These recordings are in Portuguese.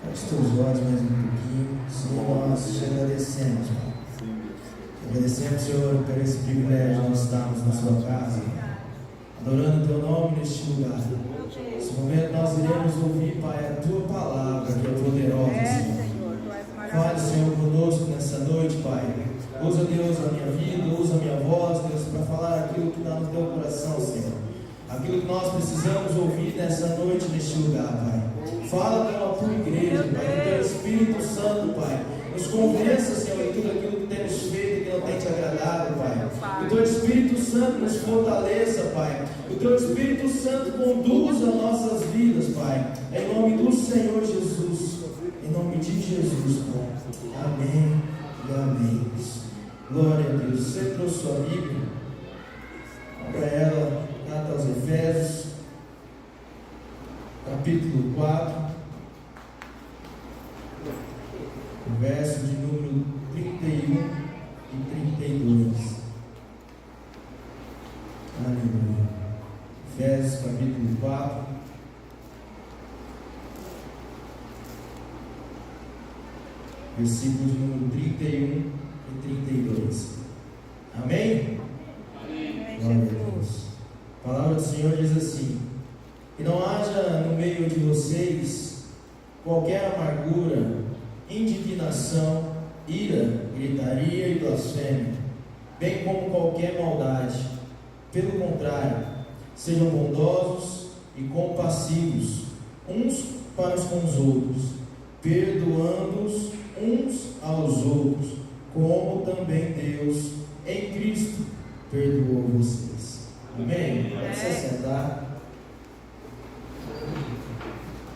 Feche teus olhos mais um pouquinho. Senhor, nós te agradecemos, Pai. Agradecemos, Senhor, por esse privilégio de nós estarmos na sua casa, adorando o teu nome neste lugar. Nesse momento nós iremos ouvir, Pai, a tua palavra, que é poderosa, Senhor. Fale, Senhor, conosco nessa noite, Pai. Usa, Deus, a minha vida, usa a minha voz, Deus, para falar aquilo que está no teu coração, Senhor. Aquilo que nós precisamos ouvir nessa noite, neste lugar, Pai. Fala com a tua igreja, Pai, com o teu Espírito Santo, Pai. Nos convença, Senhor, em tudo aquilo que temos feito e que não tem te agradado, Pai. O teu Espírito Santo nos fortaleça, Pai. O teu Espírito Santo conduza nossas vidas, Pai. Em nome do Senhor Jesus. Em nome de Jesus, Pai. Amém e amém. Glória a Deus. Você trouxe sua Bíblia? Abra ela, carta aos Efésios, capítulo 4, o verso de número 31 e 32. Aleluia. Efésios, capítulo 4, versículos de número 31 e 32. Amém? Amém. Glória a Deus. A palavra do Senhor diz assim: que não haja no meio de vocês qualquer amargura, indignação, ira, gritaria e blasfêmia, bem como qualquer maldade. Pelo contrário, sejam bondosos e compassivos uns para com os outros, perdoando-os uns aos outros, como também Deus em Cristo perdoou vocês. Amém? Pode se assentar.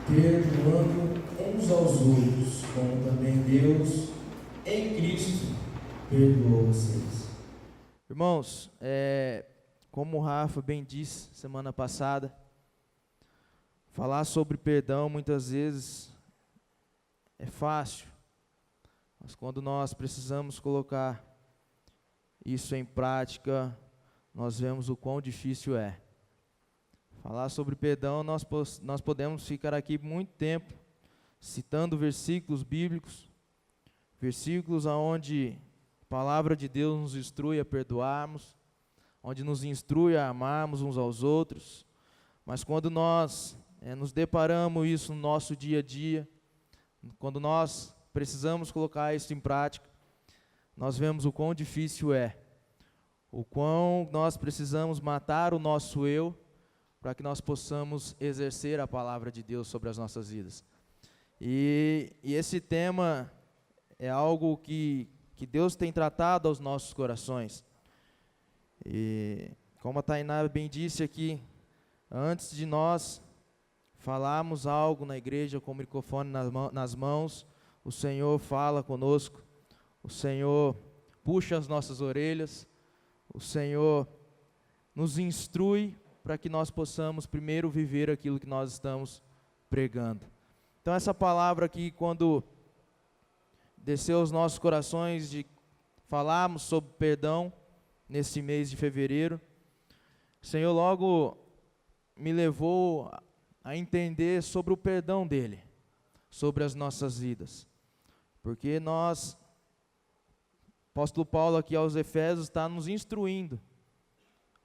Perdoando uns aos outros, como também Deus em Cristo perdoou vocês. Irmãos, como o Rafa bem disse semana passada, falar sobre perdão muitas vezes é fácil, mas quando nós precisamos colocar isso em prática, nós vemos o quão difícil é. Falar sobre perdão, nós podemos ficar aqui muito tempo citando versículos bíblicos, versículos onde a palavra de Deus nos instrui a perdoarmos, onde nos instrui a amarmos uns aos outros, mas quando nós nos deparamos isso no nosso dia a dia, quando nós precisamos colocar isso em prática, nós vemos o quão difícil é, o quão nós precisamos matar o nosso eu, para que nós possamos exercer a palavra de Deus sobre as nossas vidas. E esse tema é algo que Deus tem tratado aos nossos corações. E como a Tainá bem disse aqui, antes de nós falarmos algo na igreja com o microfone nas mãos, o Senhor fala conosco, o Senhor puxa as nossas orelhas, o Senhor nos instrui para que nós possamos primeiro viver aquilo que nós estamos pregando. Então essa palavra aqui, quando desceu aos nossos corações de falarmos sobre perdão nesse mês de fevereiro, o Senhor logo me levou a entender sobre o perdão dele, sobre as nossas vidas. Porque nós, o apóstolo Paulo aqui aos Efésios está nos instruindo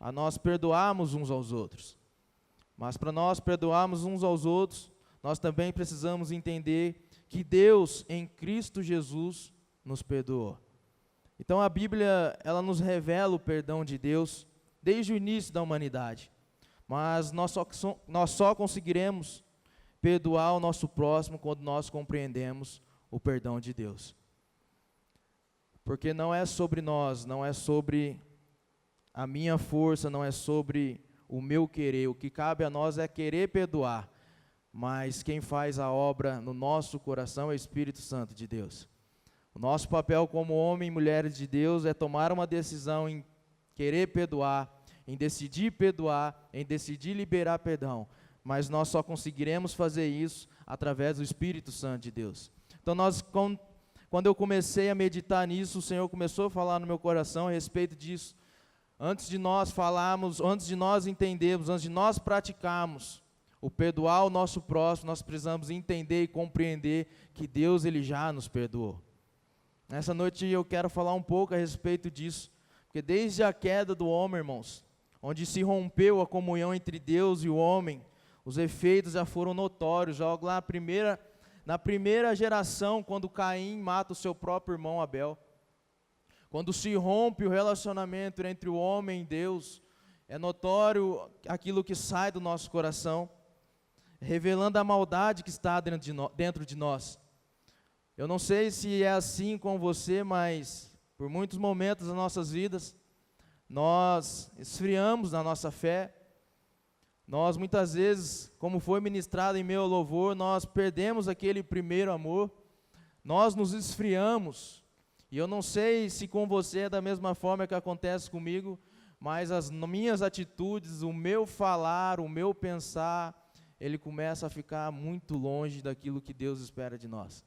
a nós perdoarmos uns aos outros. Mas para nós perdoarmos uns aos outros, nós também precisamos entender que Deus em Cristo Jesus nos perdoou. Então a Bíblia, ela nos revela o perdão de Deus desde o início da humanidade. Mas nós só conseguiremos perdoar o nosso próximo quando nós compreendemos o perdão de Deus. Porque não é sobre nós, não é sobre a minha força, não é sobre o meu querer. O que cabe a nós é querer perdoar. Mas quem faz a obra no nosso coração é o Espírito Santo de Deus. O nosso papel como homem e mulheres de Deus é tomar uma decisão em querer perdoar, em decidir perdoar, em decidir liberar perdão. Mas nós só conseguiremos fazer isso através do Espírito Santo de Deus. Então quando eu comecei a meditar nisso, o Senhor começou a falar no meu coração a respeito disso. Antes de nós falarmos, antes de nós entendermos, antes de nós praticarmos o perdoar o nosso próximo, nós precisamos entender e compreender que Deus, Ele já nos perdoou. Nessa noite eu quero falar um pouco a respeito disso, porque desde a queda do homem, irmãos, onde se rompeu a comunhão entre Deus e o homem, os efeitos já foram notórios. Já lá na primeira geração, quando Caim mata o seu próprio irmão Abel, quando se rompe o relacionamento entre o homem e Deus, é notório aquilo que sai do nosso coração, revelando a maldade que está dentro de nós. Eu não sei se é assim com você, mas por muitos momentos das nossas vidas, nós esfriamos na nossa fé. Nós muitas vezes, como foi ministrado em meu louvor, nós perdemos aquele primeiro amor, nós nos esfriamos. E eu não sei se com você é da mesma forma que acontece comigo, mas as minhas atitudes, o meu falar, o meu pensar, ele começa a ficar muito longe daquilo que Deus espera de nós.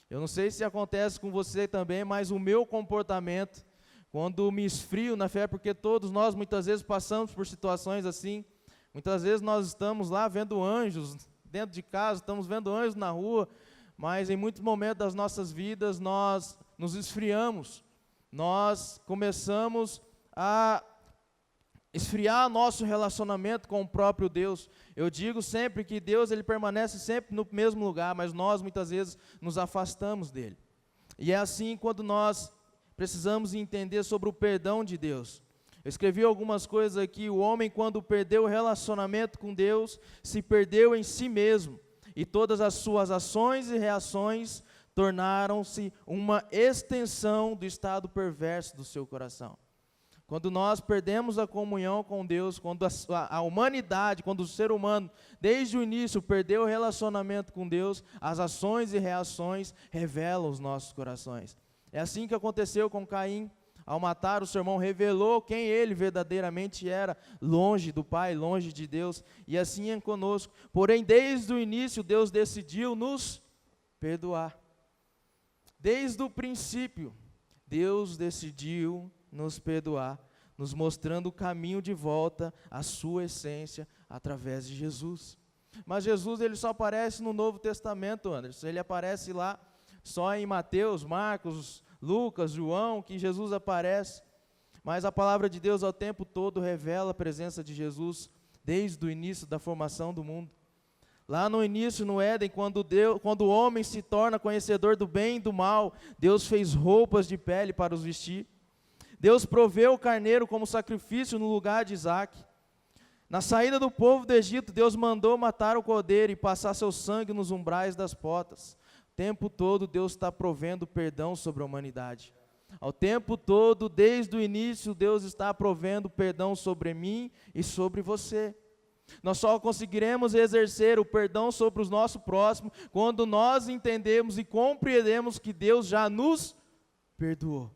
Eu não sei se acontece com você também, mas o meu comportamento, quando me esfrio na fé, porque todos nós muitas vezes passamos por situações assim. Muitas vezes nós estamos lá vendo anjos dentro de casa, estamos vendo anjos na rua, mas em muitos momentos das nossas vidas nós nos esfriamos. Nós começamos a esfriar nosso relacionamento com o próprio Deus. Eu digo sempre que Deus, Ele permanece sempre no mesmo lugar, mas nós muitas vezes nos afastamos dEle. E é assim quando nós precisamos entender sobre o perdão de Deus. Eu escrevi algumas coisas aqui. O homem, quando perdeu o relacionamento com Deus, se perdeu em si mesmo, e todas as suas ações e reações tornaram-se uma extensão do estado perverso do seu coração. Quando nós perdemos a comunhão com Deus, quando a humanidade, quando o ser humano, desde o início, perdeu o relacionamento com Deus, as ações e reações revelam os nossos corações. É assim que aconteceu com Caim. Ao matar o seu irmão, revelou quem ele verdadeiramente era, longe do Pai, longe de Deus, e assim é conosco. Porém, desde o início, Deus decidiu nos perdoar. Desde o princípio, Deus decidiu nos perdoar, nos mostrando o caminho de volta à sua essência, através de Jesus. Mas Jesus, ele só aparece no Novo Testamento, Anderson. Ele aparece lá só em Mateus, Marcos, Lucas, João, que Jesus aparece, mas a palavra de Deus ao tempo todo revela a presença de Jesus, desde o início da formação do mundo. Lá no início, no Éden, quando o homem se torna conhecedor do bem e do mal, Deus fez roupas de pele para os vestir. Deus proveu o carneiro como sacrifício no lugar de Isaque. Na saída do povo do Egito, Deus mandou matar o cordeiro e passar seu sangue nos umbrais das portas. O tempo todo Deus está provendo perdão sobre a humanidade. Ao tempo todo, desde o início, Deus está provendo perdão sobre mim e sobre você. Nós só conseguiremos exercer o perdão sobre o nosso próximo quando nós entendemos e compreendemos que Deus já nos perdoou.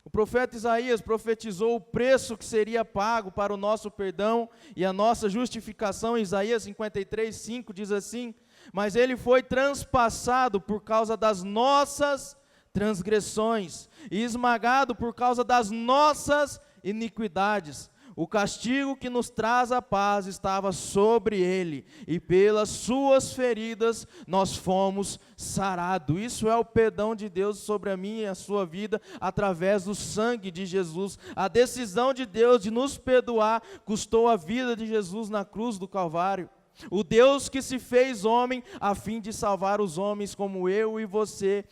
O profeta Isaías profetizou o preço que seria pago para o nosso perdão e a nossa justificação. Isaías 53:5 diz assim: mas ele foi transpassado por causa das nossas transgressões e esmagado por causa das nossas iniquidades. O castigo que nos traz a paz estava sobre ele, e pelas suas feridas nós fomos sarados. Isso é o perdão de Deus sobre a minha e a sua vida, através do sangue de Jesus. A decisão de Deus de nos perdoar custou a vida de Jesus na cruz do Calvário. O Deus que se fez homem a fim de salvar os homens como eu e você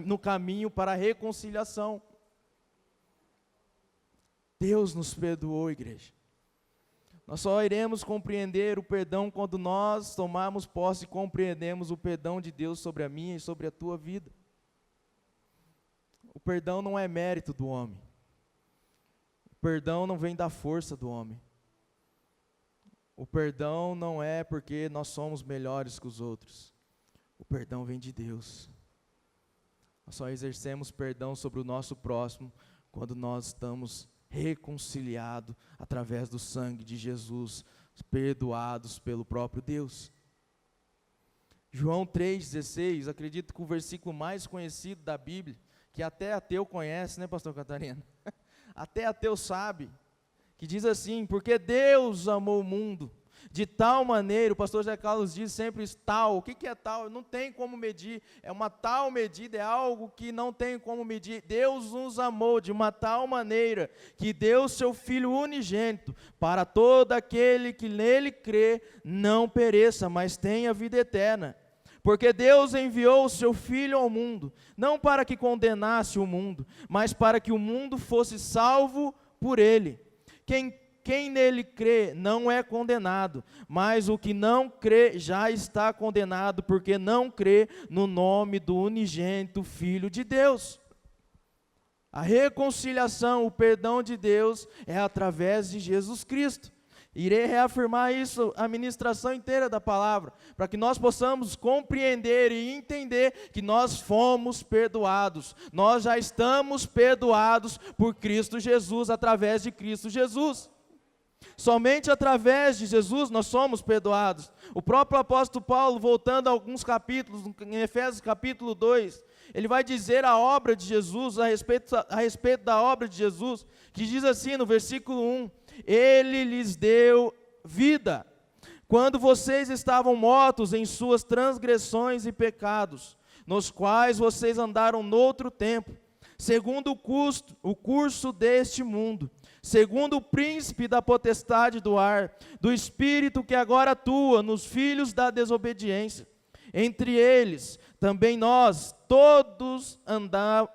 no caminho para a reconciliação. Deus nos perdoou, igreja. Nós só iremos compreender o perdão quando nós tomarmos posse e compreendemos o perdão de Deus sobre a minha e sobre a tua vida. O perdão não é mérito do homem. O perdão não vem da força do homem. O perdão não é porque nós somos melhores que os outros. O perdão vem de Deus. Nós só exercemos perdão sobre o nosso próximo quando nós estamos reconciliados através do sangue de Jesus, perdoados pelo próprio Deus. João 3,16, acredito que o versículo mais conhecido da Bíblia, que até ateu conhece, né, pastor Catarina? Até ateu sabe, que diz assim: porque Deus amou o mundo de tal maneira. O pastor José Carlos diz sempre isso, tal. O que é tal? Não tem como medir, é uma tal medida, é algo que não tem como medir. Deus nos amou de uma tal maneira, que deu seu Filho unigênito, para todo aquele que nele crê, não pereça, mas tenha vida eterna. Porque Deus enviou o seu Filho ao mundo, não para que condenasse o mundo, mas para que o mundo fosse salvo por ele. Quem nele crê não é condenado, mas o que não crê já está condenado, porque não crê no nome do unigênito Filho de Deus. A reconciliação, o perdão de Deus é através de Jesus Cristo. Irei reafirmar isso a ministração inteira da palavra, para que nós possamos compreender e entender que nós fomos perdoados. Nós já estamos perdoados por Cristo Jesus, através de Cristo Jesus. Somente através de Jesus nós somos perdoados. O próprio apóstolo Paulo, voltando a alguns capítulos, em Efésios capítulo 2, ele vai dizer a obra de Jesus, a respeito da obra de Jesus, que diz assim no versículo 1, ele lhes deu vida, quando vocês estavam mortos em suas transgressões e pecados, nos quais vocês andaram noutro tempo, segundo o curso deste mundo, segundo o príncipe da potestade do ar, do espírito que agora atua nos filhos da desobediência. Entre eles, também nós, todos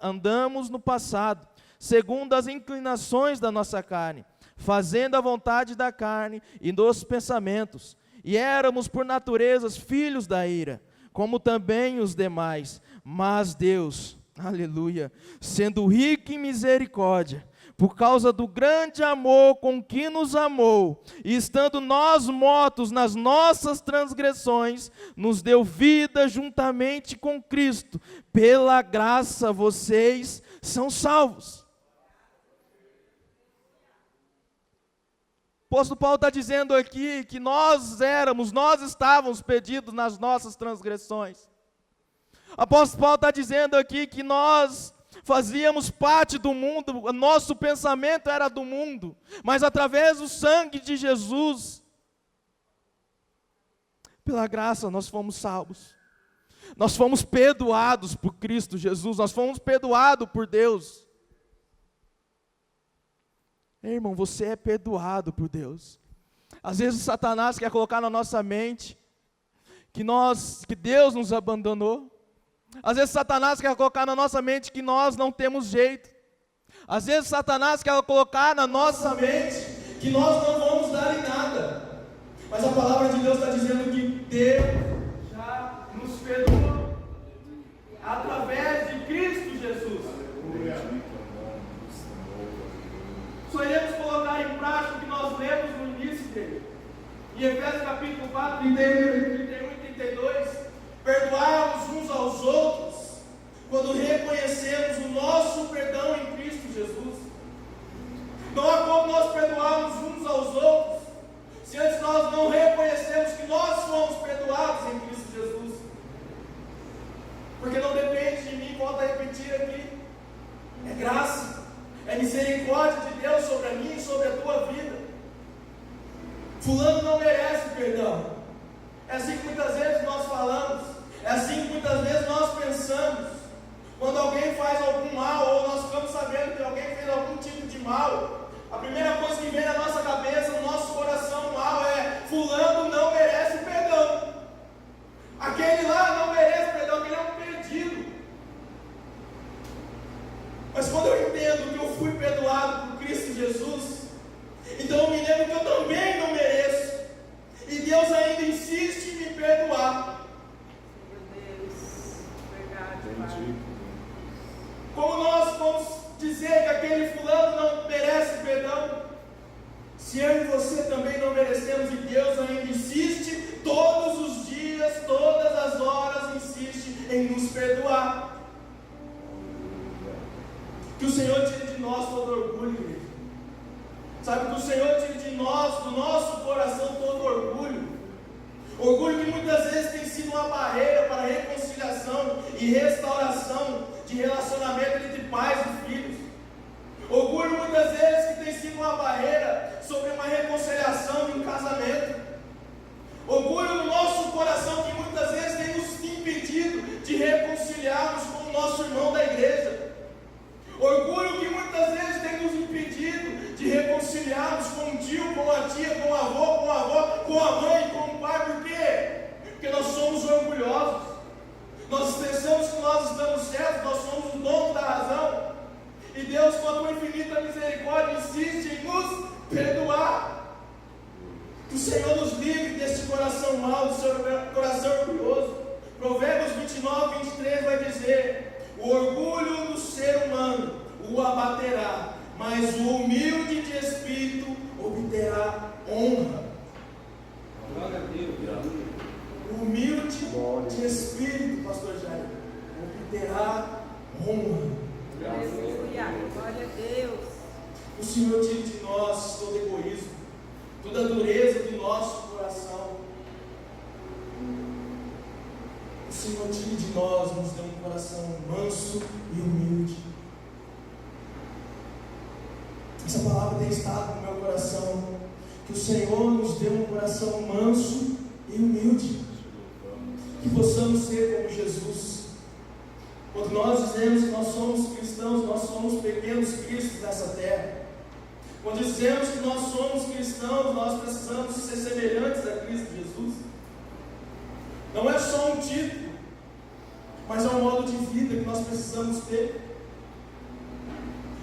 andamos no passado, segundo as inclinações da nossa carne, fazendo a vontade da carne e dos pensamentos. E éramos, por natureza, filhos da ira, como também os demais. Mas Deus, aleluia, sendo rico em misericórdia, por causa do grande amor com que nos amou, e estando nós mortos nas nossas transgressões, nos deu vida juntamente com Cristo. Pela graça vocês são salvos. O apóstolo Paulo está dizendo aqui que nós estávamos perdidos nas nossas transgressões. O apóstolo Paulo está dizendo aqui que nós fazíamos parte do mundo, nosso pensamento era do mundo, mas através do sangue de Jesus, pela graça nós fomos salvos, nós fomos perdoados por Cristo Jesus, nós fomos perdoados por Deus. Irmão, você é perdoado por Deus. Às vezes Satanás quer colocar na nossa mente que Deus nos abandonou. Às vezes Satanás quer colocar na nossa mente que nós não temos jeito. Às vezes Satanás quer colocar na nossa mente que nós não vamos dar em nada. Mas a palavra de Deus está dizendo que Deus já nos perdoou através de Cristo Jesus. Só iremos colocar em prática o que nós lemos no início dele. Em Efésios capítulo 4, 31 e 32, perdoai-vos uns aos outros, quando reconhecemos o nosso perdão em Cristo Jesus. Não há como nós perdoarmos uns aos outros, se antes nós não reconhecemos que nós fomos perdoados em Cristo Jesus. Porque não depende de mim, volto a repetir aqui, é graça. É misericórdia de Deus sobre a minha e sobre a tua vida. Fulano não merece perdão. É assim que muitas vezes nós falamos. É assim que muitas vezes nós pensamos. Quando alguém faz algum mal, ou nós ficamos sabendo que alguém fez algum tipo de mal, a primeira coisa que vem na nossa cabeça, no nosso coração mal é: fulano não merece perdão. Aquele lá não merece perdão, aquele é um perdido. Mas quando eu entendo que eu fui perdoado por Cristo Jesus, então eu me lembro que eu também não mereço. E Deus ainda insiste em me perdoar. Meu Deus, verdade, Pai. Como nós vamos dizer que aquele fulano não merece perdão, se eu e você também não merecemos, e Deus ainda insiste todos os dias, todas as horas, insiste em nos perdoar. Que o Senhor tire de nós todo orgulho, querido. Sabe, que o Senhor tire de nós, do nosso coração, todo orgulho. Orgulho que muitas vezes tem sido uma barreira para a reconciliação e restauração de relacionamento entre pais e filhos. Orgulho muitas vezes que tem sido uma barreira, de espírito, pastor Jair, obterá honra. Aleluia, glória a Deus. O Senhor tire de nós todo egoísmo, toda a dureza do nosso coração. O Senhor tire de nós, nos dê um coração manso e humilde. Essa palavra tem estado no meu coração, que o Senhor nos dê um coração manso e humilde, que possamos ser como Jesus. Quando nós dizemos que nós somos cristãos, nós somos pequenos cristos nessa terra. Quando dizemos que nós somos cristãos, nós precisamos ser semelhantes a Cristo Jesus. Não é só um título, mas é um modo de vida que nós precisamos ter.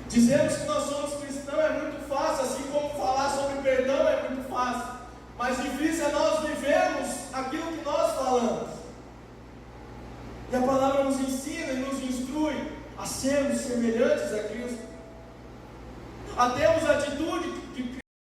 Dizemos que nós somos cristãos é muito fácil, assim como falar sobre perdão é muito fácil, mas difícil é nós vivermos aquilo que nós falamos. E a palavra nos ensina e nos instrui a sermos semelhantes a Cristo, a termos a atitude